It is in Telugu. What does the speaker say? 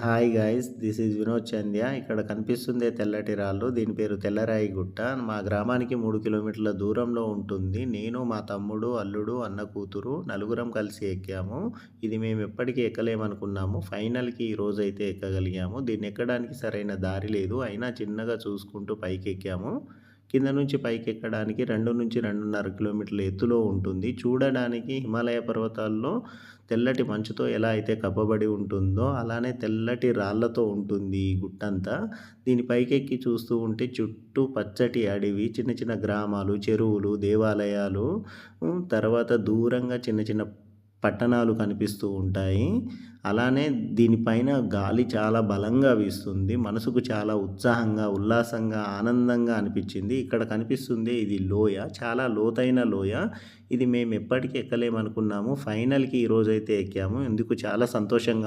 Hi guys, this is Vinod Chandya. ఇక్కడ కనిపిస్తుందే తెల్లటి రాళ్ళు, దీని పేరు తెల్లరాయి గుట్ట. మా గ్రామానికి 3 కిలోమీటర్ల దూరంలో ఉంటుంది. నేను, మా తమ్ముడు, అల్లుడు, అన్న కూతురు నలుగురం కలిసి ఎక్కాము. ఇది మేము ఎప్పటికీ ఎక్కలేమనుకున్నాము. ఫైనల్కి ఈ రోజైతే ఎక్కగలిగాము. దీన్ని ఎక్కడానికి సరైన దారి లేదు, అయినా చిన్నగా చూసుకుంటూ పైకి ఎక్కాము. కింద నుంచి పైకి ఎక్కడానికి 2 నుంచి 2.5 కిలోమీటర్ల ఎత్తులో ఉంటుంది. చూడడానికి హిమాలయ పర్వతాల్లో తెల్లటి మంచుతో ఎలా అయితే కప్పబడి ఉంటుందో అలానే తెల్లటి రాళ్ళతో ఉంటుంది ఈ గుట్టంతా. దీని పైకెక్కి చూస్తూ ఉంటే చుట్టూ పచ్చటి అడవి, చిన్న చిన్న గ్రామాలు, చెరువులు, దేవాలయాలు, తర్వాత దూరంగా చిన్న చిన్న పట్టణాలు కనిపిస్తూ ఉంటాయి. అలానే దీనిపైన గాలి చాలా బలంగా వీస్తుంది. మనసుకు చాలా ఉత్సాహంగా, ఉల్లాసంగా, ఆనందంగా అనిపించింది. ఇక్కడ కనిపిస్తుంది ఇది లోయ, చాలా లోతైన లోయ. ఇది మేము ఎప్పటికీ ఎక్కలేమనుకున్నాము. ఫైనల్‌కి ఈరోజైతే ఎక్కాము. ఇందుకు చాలా సంతోషంగా